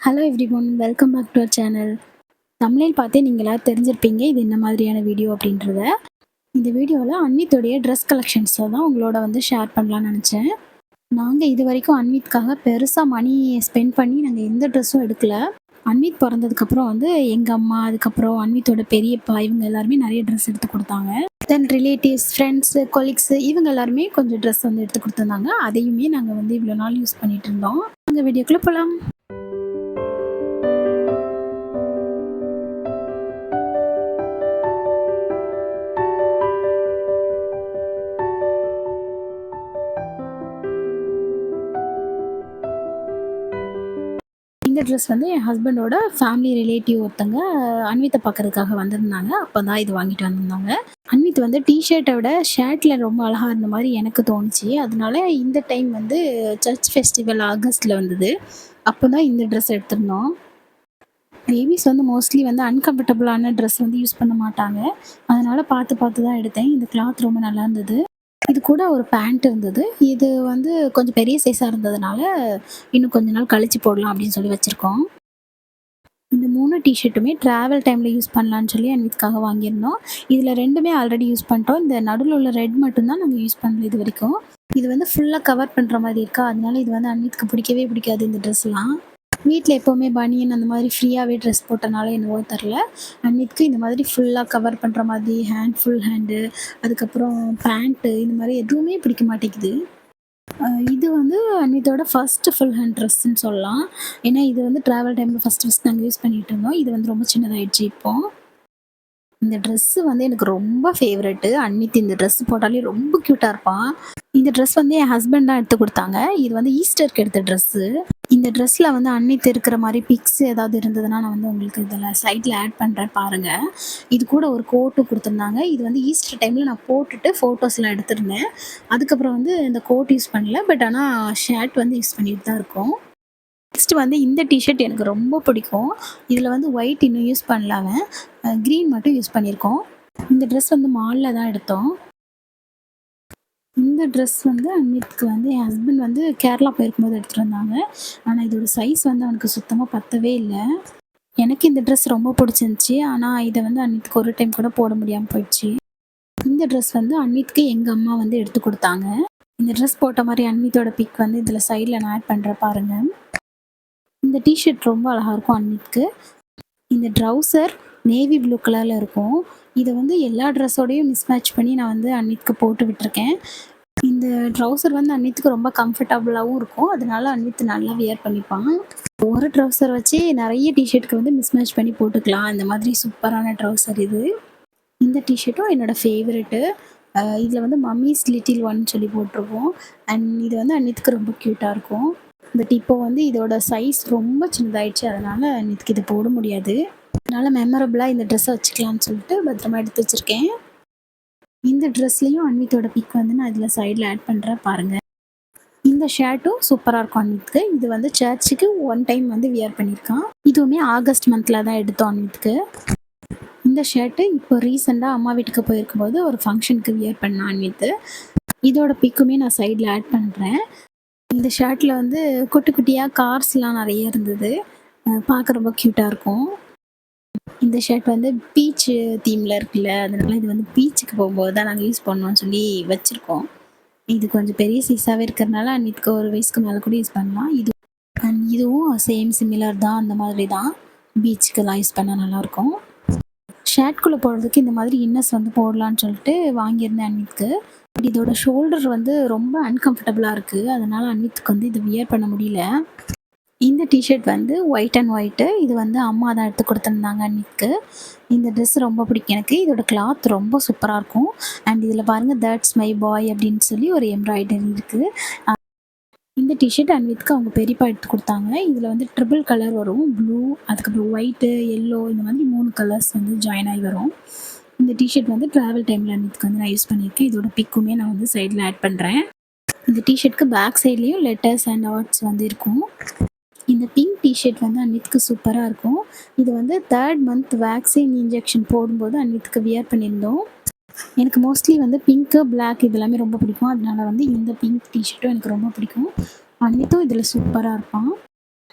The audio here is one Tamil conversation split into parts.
Hello everyone, welcome back to our channel. தமிழில் பார்த்தே நீங்கள் எல்லாரும் தெரிஞ்சிருப்பீங்க இது என்ன மாதிரியான வீடியோ அப்படின்றத. இந்த வீடியோவில் அன்வித்தோடைய ட்ரெஸ் கலெக்ஷன்ஸை தான் உங்களோட வந்து ஷேர் பண்ணலான்னு நினச்சேன். நாங்கள் இது வரைக்கும் அன்வித்காக பெருசாக மணி ஸ்பெண்ட் பண்ணி நாங்கள் எந்த ட்ரெஸ்ஸும் எடுக்கல. அன்வித் பிறந்ததுக்கப்புறம் வந்து எங்கள் அம்மா, அதுக்கப்புறம் அன்வித்தோட பெரியப்பா இவங்க எல்லாருமே நிறைய ட்ரெஸ் எடுத்து கொடுத்தாங்க. தென் ரிலேட்டிவ்ஸ், ஃப்ரெண்ட்ஸு, கொலீக்ஸு இவங்க எல்லாருமே கொஞ்சம் ட்ரெஸ் வந்து எடுத்து கொடுத்துருந்தாங்க. அதையுமே நாங்கள் வந்து இவ்வளோ நாள் யூஸ் பண்ணிட்டு இருந்தோம். நாங்கள் வீடியோக்குள்ளே போகலாம். இந்த ட்ரெஸ் வந்து என் ஹஸ்பண்டோட ஃபேமிலி ரிலேட்டிவ் ஒருத்தங்க அன்வித்தை பார்க்கறதுக்காக வந்திருந்தாங்க. அப்போ தான் இது வாங்கிட்டு வந்திருந்தாங்க. அன்வித் வந்து டிஷர்ட்டை விட ஷர்ட்டில் ரொம்ப அழகாக இருந்த மாதிரி எனக்கு தோணுச்சு. அதனால இந்த டைம் வந்து சர்ச் ஃபெஸ்டிவல் ஆகஸ்ட்டில் வந்தது. அப்போ தான் இந்த ட்ரெஸ் எடுத்திருந்தோம். பேபிஸ் வந்து மோஸ்ட்லி வந்து அன்கம்ஃபர்டபுளான ட்ரெஸ் வந்து யூஸ் பண்ண மாட்டாங்க. அதனால் பார்த்து பார்த்து தான் எடுத்தேன். இந்த கிளாத் ரொம்ப நல்லா இருந்தது. இது கூட ஒரு பேண்ட் இருந்தது. இது வந்து கொஞ்சம் பெரிய சைஸாக இருந்ததுனால, இன்னும் கொஞ்ச நாள் கழிச்சு போடலாம் அப்படின்னு சொல்லி வச்சிருக்கோம். இந்த 3 டீஷர்ட்டுமே ட்ராவல் டைமில் யூஸ் பண்ணலான்னு சொல்லி அன்வித்காக வாங்கியிருந்தோம். இதில் 2மே ஆல்ரெடி யூஸ் பண்ணிட்டோம். இந்த நடுவில் உள்ள ரெட் மட்டும் தான் நாங்கள் யூஸ் பண்ணல இது வரைக்கும். இது வந்து ஃபுல்லாக கவர் பண்ணுற மாதிரி இருக்கா, அதனால இது வந்து அன்வித்க்கு பிடிக்கவே பிடிக்காது இந்த ட்ரெஸ்லாம். வீட்டில் எப்போவுமே பனியன் அந்த மாதிரி ஃப்ரீயாகவே ட்ரெஸ் போட்டனால என்னவோ தெரில, அன்வித்க்கு இந்த மாதிரி ஃபுல்லாக கவர் பண்ணுற மாதிரி ஃபுல் ஹேண்டு, அதுக்கப்புறம் பேண்ட்டு இந்த மாதிரி எதுவுமே பிடிக்க மாட்டேங்குது. இது வந்து அன்வித்தோட ஃபர்ஸ்ட் ஃபுல் ஹேண்ட் ட்ரெஸ்ன்னு சொல்லலாம். ஏன்னா இது வந்து ட்ராவல் டைமில் ஃபர்ஸ்ட் நாங்கள் யூஸ் பண்ணிகிட்டு இருந்தோம். இது வந்து ரொம்ப சின்னதாயிடுச்சு இப்போ. இந்த ட்ரெஸ்ஸு வந்து எனக்கு ரொம்ப ஃபேவரெட்டு. அன்வித் இந்த ட்ரெஸ் போட்டாலே ரொம்ப க்யூட்டாக இருப்பான். இந்த ட்ரெஸ் வந்து என் ஹஸ்பண்ட் தான் எடுத்து கொடுத்தாங்க. இது வந்து ஈஸ்டருக்கு எடுத்த ட்ரெஸ்ஸு. இந்த ட்ரெஸ்ஸில் வந்து அன்வித் இருக்கிற மாதிரி பிக்ஸ் ஏதாவது இருந்ததுன்னா நான் வந்து உங்களுக்கு இதில் சைடில் ஆட் பண்ணுறேன் பாருங்கள். இது கூட ஒரு கோட்டும் கொடுத்துருந்தாங்க. இது வந்து ஈஸ்டர் டைமில் நான் போட்டுட்டு ஃபோட்டோஸ்லாம் எடுத்திருந்தேன். அதுக்கப்புறம் வந்து இந்த கோட் யூஸ் பண்ணல. பட் ஆனால் ஷர்ட் வந்து யூஸ் பண்ணிட்டு தான் இருக்கோம். நெக்ஸ்ட்டு வந்து இந்த டிஷர்ட் எனக்கு ரொம்ப பிடிக்கும். இதில் வந்து ஒயிட் இன்னும் யூஸ் பண்ணல அவன். க்ரீன் மட்டும் யூஸ் பண்ணியிருக்கோம். இந்த ட்ரெஸ் வந்து மாலில் தான் எடுத்தோம். இந்த ட்ரெஸ் வந்து அன்வித்க்கு வந்து என் ஹஸ்பண்ட் வந்து கேரளா போயிருக்கும்போது எடுத்துகிட்டு வந்தாங்க. ஆனால் இதோட சைஸ் வந்து அவனுக்கு சுத்தமாக பத்தவே இல்லை. எனக்கு இந்த ட்ரெஸ் ரொம்ப பிடிச்சிருந்துச்சி. ஆனால் இதை வந்து அன்வித்க்கு ஒரு டைம் கூட போட முடியாமல் போயிடுச்சு. இந்த ட்ரெஸ் வந்து அன்வித்க்கு எங்கள் அம்மா வந்து எடுத்து கொடுத்தாங்க. இந்த ட்ரெஸ் போட்ட மாதிரி அன்வித்தோட பிக் வந்து இதில் சைடில் நான் ஆட் பண்ணுறேன் பாருங்கள். இந்த டிஷர்ட் ரொம்ப அழகாக இருக்கும் அன்வித்க்கு. இந்த ட்ரௌசர் நேவி ப்ளூ கலரில் இருக்கும். இதை வந்து எல்லா ட்ரெஸ்ஸோடையும் மிஸ்மேட்ச் பண்ணி நான் வந்து அன்வித்க்கு போட்டு விட்டுருக்கேன். இந்த ட்ரௌசர் வந்து அன்வித்க்கு ரொம்ப கம்ஃபர்டபுளாகவும் இருக்கும். அதனால அன்வித் நல்லா வியர் பண்ணிப்பான். ஒரு ட்ரௌசர் வச்சு நிறைய டிஷர்ட்க்கு வந்து மிஸ்மேட்ச் பண்ணி போட்டுக்கலாம். இந்த மாதிரி சூப்பரான ட்ரௌசர் இது. இந்த டிஷர்ட்டும் என்னோடய ஃபேவரெட்டு. இதில் வந்து மம்மீஸ் லிட்டில் ஒன் சொல்லி போட்டிருக்கோம். அண்ட் இது வந்து அன்வித்க்கு ரொம்ப க்யூட்டாக இருக்கும். பட் இப்போ வந்து இதோட சைஸ் ரொம்ப சின்னதாயிடுச்சு. அதனால் அன்வித்க்கு இது போட முடியாது. அதனால் மெமரபுளாக இந்த ட்ரெஸ்ஸை வச்சுக்கலான்னு சொல்லிட்டு பத்திரமா எடுத்து வச்சுருக்கேன். இந்த ட்ரெஸ்லேயும் அன்வித்தோட பிக் வந்து நான் இதில் சைடில் ஆட் பண்ணுறேன் பாருங்கள். இந்த ஷர்ட்டும் சூப்பராக இருக்கும் அன்வித்க்கு. இது வந்து சர்ச்சுக்கு ஒன் டைம் வந்து வியர் பண்ணியிருக்கான். இதுவுமே ஆகஸ்ட் மந்தில் தான் எடுத்தோம் அன்வித்க்கு. இந்த ஷர்ட்டு இப்போ ரீசெண்டாக அம்மா வீட்டுக்கு போயிருக்கும்போது ஒரு ஃபங்க்ஷனுக்கு வியர் பண்ணான் அன்வித். இதோட பிக்குமே நான் சைடில் ஆட் பண்ணுறேன். இந்த ஷர்ட்டில் வந்து குட்டி குட்டியாக கார்ஸ்லாம் நிறைய இருந்தது. பார்க்க ரொம்ப க்யூட்டாக இருக்கும். இந்த ஷர்ட் வந்து பீச்சு தீமில் இருக்குல்ல, அதனால இது வந்து பீச்சுக்கு போகும்போது தான் நாங்கள் யூஸ் பண்ணோம்னு சொல்லி வச்சுருக்கோம். இது கொஞ்சம் பெரிய சைஸாகவே இருக்கிறதுனால அன்வித்க்கு ஒரு வயசுக்கு மேலே கூட யூஸ் பண்ணலாம். இதுவும் சேம் சிமிலர் தான், அந்த மாதிரி தான். பீச்சுக்கெல்லாம் யூஸ் பண்ணால் நல்லாயிருக்கும். ஷர்ட்குள்ளே போடுறதுக்கு இந்த மாதிரி இன்னர்ஸ் வந்து போடலான்னு சொல்லிட்டு வாங்கியிருந்தேன் அன்வித்க்கு. பட் இதோட ஷோல்டர் வந்து ரொம்ப அன்கம்ஃபர்டபுளாக இருக்குது. அதனால் அன்வித்க்கு வந்து இது வியர் பண்ண முடியல. இந்த டிஷர்ட் வந்து ஒயிட் அண்ட் ஒயிட்டு. இது வந்து அம்மா தான் எடுத்து கொடுத்துருந்தாங்க அன்வித்க்கு. இந்த ட்ரெஸ் ரொம்ப பிடிக்கும் எனக்கு. இதோட கிளாத் ரொம்ப சூப்பராக இருக்கும். அண்ட் இதில் பாருங்கள், தட்ஸ் மை பாய் அப்படின்னு சொல்லி ஒரு எம்ப்ராய்டரி இருக்குது. இந்த டிஷர்ட் அன்வித்க்கு அவங்க பெரியப்பா எடுத்து கொடுத்தாங்க. இதில் வந்து ட்ரிபிள் கலர் வரும். ப்ளூ, அதுக்கப்புறம் ஒயிட்டு, எல்லோ, இந்த மாதிரி 3 கலர்ஸ் வந்து ஜாயின் ஆகி வரும். இந்த டிஷர்ட் வந்து ட்ராவல் டைமில் அன்வித்க்கு வந்து நான் யூஸ் பண்ணியிருக்கேன். இதோட பிக்குமே நான் வந்து சைடில் ஆட் பண்ணுறேன். இந்த டிஷர்ட்க்கு பேக் சைட்லேயும் லெட்டர்ஸ் அண்ட் ஆர்ட்ஸ் வந்து இருக்கும். இந்த பிங்க் டிஷர்ட் வந்து அன்வித்க்கு சூப்பராக இருக்கும். இது வந்து 3rd மந்த் வேக்சின் இன்ஜெக்ஷன் போடும்போது அன்வித்க்கு வியர் பண்ணியிருந்தோம். எனக்கு மோஸ்ட்லி வந்து பிங்க்கு, பிளாக் இது எல்லாமே ரொம்ப பிடிக்கும். அதனால வந்து இந்த பிங்க் டிஷர்ட்டும் எனக்கு ரொம்ப பிடிக்கும். அன்வித்தும் இதில் சூப்பராக இருப்பான்.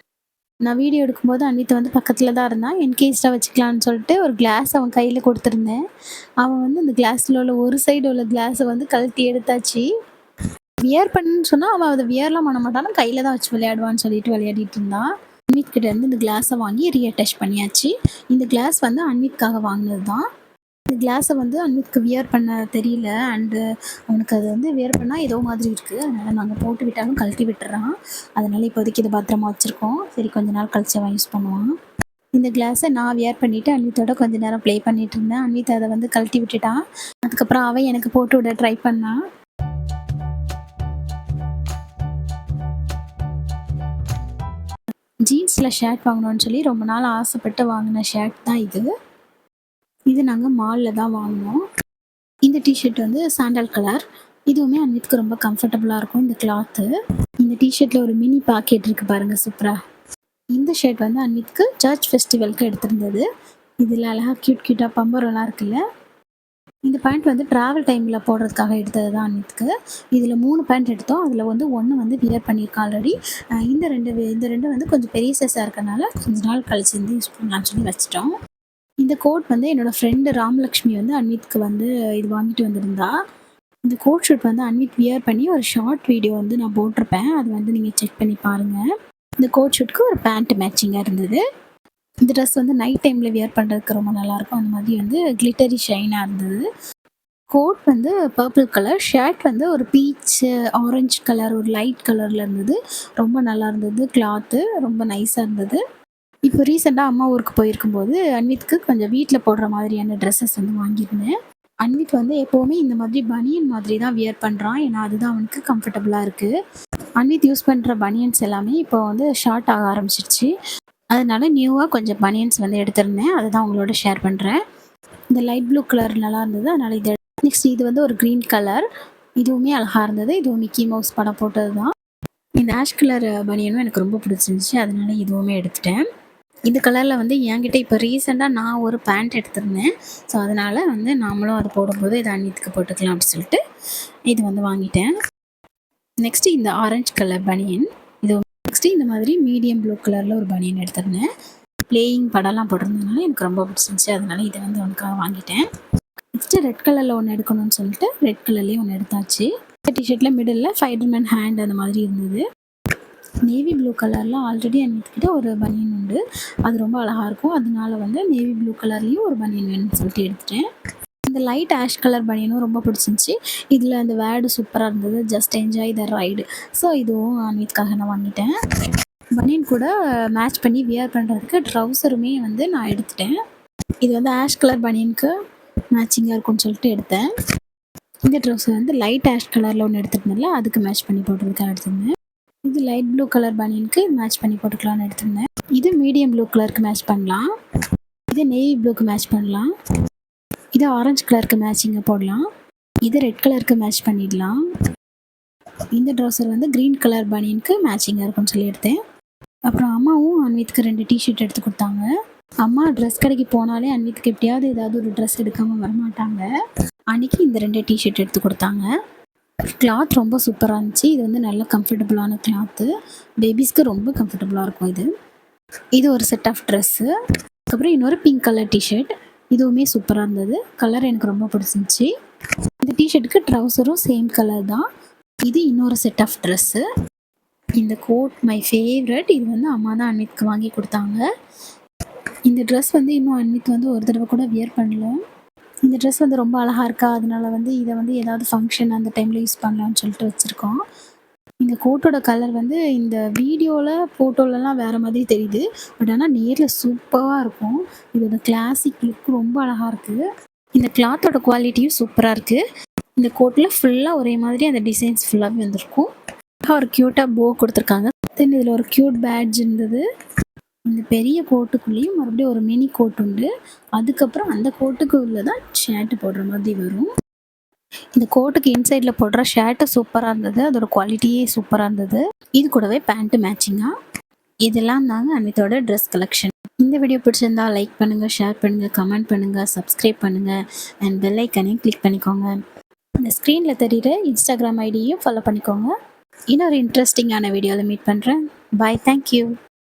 நான் வீடியோ எடுக்கும்போது அன்வித் வந்து பக்கத்துல தான் இருந்தான். என்கேஜ்டா வச்சுக்கலான்னு சொல்லிட்டு ஒரு கிளாஸ் அவன் கையில குடுத்துருந்தேன். அவன் வந்து அந்த கிளாஸ்ல உள்ள ஒரு சைடு உள்ள கிளாஸ வந்து கழட்டி எடுத்தாச்சு. வியர் பண்ணுன்னு சொன்னா, அவன் அத வியர்லாம் பண்ண மாட்டான். கையில தான் வச்சு விளையாடுவான்னு சொல்லிட்டு விளையாடிட்டு இருந்தான். அன்வித் கிட்ட இருந்து இந்த கிளாஸ வாங்கி ரீஅட்டாச் பண்ணியாச்சு. இந்த கிளாஸ் வந்து அன்வித்காக வாங்குனது தான். இந்த கிளாஸ வந்து அன்வித்க்கு வியர் பண்ண தெரியல. அவனுக்கு அது வந்து வியர் பண்ணா ஏதோ மாதிரி இருக்கு. அதனால நாங்க போட்டு விட்டாலும் கழட்டி விட்டுறான். அதனால இப்போதைக்கு இத பத்திரமா வச்சிருக்கோம். சரி கொஞ்ச நாள் கழிச்சு அவன் யூஸ் பண்ணுவான். இந்த கிளாஸ நான் வியர் பண்ணிட்டு அன்வித்தோட கொஞ்ச நேரம் ப்ளே பண்ணிட்டு இருந்தேன். அன்வித் அத வந்து கழட்டி விட்டுட்டான். அதுக்கப்புறம் அவன் எனக்கு போட்டு விட ட்ரை பண்ணான். ஜீன்ஸ்ல ஷர்ட் வாங்கணும்னு சொல்லி ரொம்ப நாள் ஆசைப்பட்டு வாங்கின ஷர்ட் தான் இது. இது நாங்க மால்ல தான் வாங்குனோம். இந்த டீ-ஷர்ட் வந்து சாண்டல் கலர். இதுவுமே அன்வித்க்கு ரொம்ப கம்ஃபர்டபுளா இருக்கும் இந்த கிளாத்து. இந்த டீ-ஷர்ட்ல ஒரு மினி பாக்கெட் இருக்கு பாருங்க சூப்பரா. இந்த ஷர்ட் வந்து அன்வித்க்கு சர்ச் ஃபெஸ்டிவலுக்கு எடுத்திருந்தது. இதில் அழகா கியூட்டா பம்பரம்லாம் இருக்குல்ல. இந்த பேண்ட் வந்து ட்ராவல் டைமில் போடுறதுக்காக எடுத்தது தான் அன்வித்க்கு. இதில் 3 பேண்ட் எடுத்தோம். அதில் வந்து 1 வந்து வியர் பண்ணியிருக்கான் ஆல்ரெடி. இந்த 2 வந்து கொஞ்சம் பெரிய சைஸாக இருக்கனால கொஞ்ச நாள் கழிச்சு வந்து யூஸ் பண்ணலாம்னு சொல்லி வச்சுட்டோம். இந்த கோட் வந்து என்னோட ஃப்ரெண்டு ராமலக்ஷ்மி வந்து அன்வித்க்கு வந்து இது வாங்கிட்டு வந்திருந்தா. இந்த கோட் ஷூட் வந்து அன்வித் வியர் பண்ணி ஒரு ஷார்ட் வீடியோ வந்து நான் போட்டிருப்பேன். அது வந்து நீங்கள் செக் பண்ணி பாருங்கள். இந்த கோட் ஷூட்க்கு ஒரு பேண்ட் மேட்சிங்காக இருந்தது. இந்த ட்ரெஸ் வந்து நைட் டைமில் வியர் பண்ணுறதுக்கு ரொம்ப நல்லாயிருக்கும். அந்த மாதிரி வந்து கிளிட்டரி ஷைனாக இருந்தது. கோட் வந்து பர்பிள் கலர், ஷர்ட் வந்து ஒரு பீச் ஆரஞ்சு கலர், ஒரு லைட் கலரில் இருந்தது. ரொம்ப நல்லா இருந்தது. கிளாத்து ரொம்ப நைஸாக இருந்தது. இப்போ ரீசெண்டாக அம்மா ஊருக்கு போயிருக்கும்போது அன்வித்க்கு கொஞ்சம் வீட்டில் போடுற மாதிரியான ட்ரெஸ்ஸஸ் வந்து வாங்கியிருந்தேன். அன்வித் வந்து எப்போவுமே இந்த மாதிரி பனியன் மாதிரி தான் வியர் பண்ணுறான். ஏன்னா அதுதான் அவனுக்கு கம்ஃபர்டபுளாக இருக்குது. அன்வித் யூஸ் பண்ணுற பனியன்ஸ் எல்லாமே இப்போ வந்து ஷார்ட் ஆக ஆரம்பிச்சிருச்சு. அதனால நியூவாக கொஞ்சம் பனியன்ஸ் வந்து எடுத்திருந்தேன். அதை தான் உங்களோட ஷேர் பண்ணுறேன். இந்த லைட் ப்ளூ கலர் நல்லா இருந்தது. அதனால் இது நெக்ஸ்ட் இது வந்து ஒரு க்ரீன் கலர். இதுவுமே அழகாக இருந்தது. இதுவும் மிக்கி மவுஸ் படம் போட்டது தான். இந்த ஆஷ் கலர் பனியனும் எனக்கு ரொம்ப பிடிச்சிருந்துச்சி. அதனால இதுவுமே எடுத்துட்டேன். இந்த கலரில் வந்து என்கிட்ட இப்போ ரீசெண்டாக நான் ஒரு பேண்ட் எடுத்திருந்தேன். ஸோ அதனால் வந்து நாமளும் அது போடும்போது இதை அன்வித்க்கு போட்டுக்கலாம் அப்படின்னு சொல்லிட்டு இது வந்து வாங்கிட்டேன். நெக்ஸ்ட்டு இந்த ஆரஞ்சு கலர் பனியன். இது நெக்ஸ்ட்டு இந்த மாதிரி மீடியம் ப்ளூ கலரில் ஒரு பனியன் எடுத்திருந்தேன். பிளேயிங் படம்லாம் போட்டிருந்ததுனால எனக்கு ரொம்ப பிடிச்சிருந்துச்சி. அதனால இதை வந்து அவனுக்காக வாங்கிட்டேன். நெக்ஸ்ட்டு ரெட் கலரில் ஒன்று எடுக்கணும்னு சொல்லிட்டு ரெட் கலர்லேயே ஒன்று எடுத்தாச்சு. டிஷர்ட்டில் மிடில் ஃபைடர்மேன் ஹேண்ட் அந்த மாதிரி இருந்தது. நேவி ப்ளூ கலரில் ஆல்ரெடி அன்வித்கிட்ட ஒரு பனியன் உண்டு. அது ரொம்ப அழகாக இருக்கும். அதனால வந்து நேவி ப்ளூ கலர்லேயும் ஒரு பனியன் வேணும்னு சொல்லிட்டு எடுத்துட்டேன். இந்த லைட் ஆஷ் கலர் பனியனும் ரொம்ப பிடிச்சிருந்துச்சி. இதில் அந்த வேர்டு சூப்பராக இருந்தது. Just enjoy the ride. So இதுவும் அன்வித்காக நான் வாங்கிட்டேன். பனியன் கூட மேட்ச் பண்ணி வியர் பண்ணுறதுக்கு ட்ரௌசருமே வந்து நான் எடுத்துட்டேன். இது வந்து ஆஷ் கலர் பனியனுக்கு மேட்சிங்காக இருக்கும்னு சொல்லிட்டு எடுத்தேன். இந்த ட்ரௌசர் வந்து லைட் ஆஷ் கலரில் ஒன்று எடுத்துருந்தேன்ல, அதுக்கு மேட்ச் பண்ணி போடுறதுக்காக எடுத்திருந்தேன். இது லைட் ப்ளூ கலர் பனியனுக்கு மேட்ச் பண்ணி போட்டுக்கலாம்னு எடுத்திருந்தேன். இது மீடியம் ப்ளூ கலருக்கு மேட்ச் பண்ணலாம். இது நேவி ப்ளூக்கு மேட்ச் பண்ணலாம். இது ஆரஞ்சு கலருக்கு மேட்சிங்காக போடலாம். இது ரெட் கலருக்கு மேட்ச் பண்ணிடலாம். இந்த ட்ரௌசர் வந்து க்ரீன் கலர் பனியனுக்கு மேட்சிங்காக இருக்கும்னு சொல்லி எடுத்தேன். அப்புறம் அம்மாவும் அன்வித்க்கு 2 டிஷர்ட் எடுத்து கொடுத்தாங்க. அம்மா ட்ரெஸ் கடைக்கு போனாலே அன்வித்க்கு எப்படியாவது ஏதாவது ஒரு ட்ரெஸ் எடுக்காமல் வரமாட்டாங்க. அன்றைக்கி இந்த 2 டிஷர்ட் எடுத்து கொடுத்தாங்க. கிளாத் ரொம்ப சூப்பராக இருந்துச்சு. இது வந்து நல்ல கம்ஃபர்டபுளான கிளாத்து. பேபிஸ்க்கு ரொம்ப கம்ஃபர்டபுளாக இருக்கும் இது. இது ஒரு செட் ஆஃப் ட்ரெஸ்ஸு. அதுக்கப்புறம் இன்னொரு பிங்க் கலர் டிஷர்ட். இதுவுமே சூப்பராக இருந்தது. கலர் எனக்கு ரொம்ப பிடிச்சிருந்துச்சி. இந்த டிஷர்ட்டுக்கு ட்ரௌசரும் சேம் கலர் தான். இது இன்னொரு செட் ஆஃப் ட்ரெஸ்ஸு. இந்த கோட் மை ஃபேவரட். இது வந்து அம்மா தான் அன்வித்க்கு வாங்கி கொடுத்தாங்க. இந்த ட்ரெஸ் வந்து இன்னும் அன்வித் வந்து ஒரு தடவை கூட வியர் பண்ணல. இந்த ட்ரெஸ் வந்து ரொம்ப அழகாக இருக்கா, அதனால வந்து இதை வந்து ஏதாவது ஃபங்க்ஷன் அந்த டைமில் யூஸ் பண்ணலான்னு சொல்லிட்டு வச்சுருக்கோம். இந்த கோட்டோட கலர் வந்து இந்த வீடியோவில் ஃபோட்டோலலாம் வேறு மாதிரி தெரியுது. பட் ஆனால் நேரில் சூப்பராக இருக்கும். இதோட கிளாசிக் லுக் ரொம்ப அழகாக இருக்குது. இந்த கிளாத்தோட குவாலிட்டியும் சூப்பராக இருக்குது. இந்த கோட்டில் ஃபுல்லாக ஒரே மாதிரி அந்த டிசைன்ஸ் ஃபுல்லாகவே வந்திருக்கும். ஒரு க்யூட்டாக போ கொடுத்துருக்காங்க. தென் இதில் ஒரு க்யூட் பேட்ஜ் இருந்தது. இந்த பெரிய கோட்டுக்குள்ளேயும் மறுபடியும் ஒரு மினி கோட் உண்டு. அதுக்கப்புறம் அந்த கோட்டுக்கு உள்ள தான் ஷர்ட்டு போடுற மாதிரி வரும். இந்த கோட்டுக்கு இன்சைடில் போடுற ஷர்ட்டு சூப்பராக இருந்தது. அதோட குவாலிட்டியே சூப்பராக இருந்தது. இது கூடவே பேண்ட்டு மேட்சிங்காக. இதெல்லாம் தாங்க அன்வித்தோட ட்ரெஸ் கலெக்ஷன். இந்த வீடியோ பிடிச்சிருந்தா லைக் பண்ணுங்கள், ஷேர் பண்ணுங்கள், கமெண்ட் பண்ணுங்கள், சப்ஸ்கிரைப் பண்ணுங்கள் அண்ட் பெல் ஐக்கனையும் கிளிக் பண்ணிக்கோங்க. இந்த ஸ்க்ரீனில் தெரிகிற இன்ஸ்டாகிராம் ஐடியையும் ஃபாலோ பண்ணிக்கோங்க. இன்னொரு இன்ட்ரெஸ்டிங்கான வீடியோவில் மீட் பண்ணுறேன். பாய், தேங்க்யூ.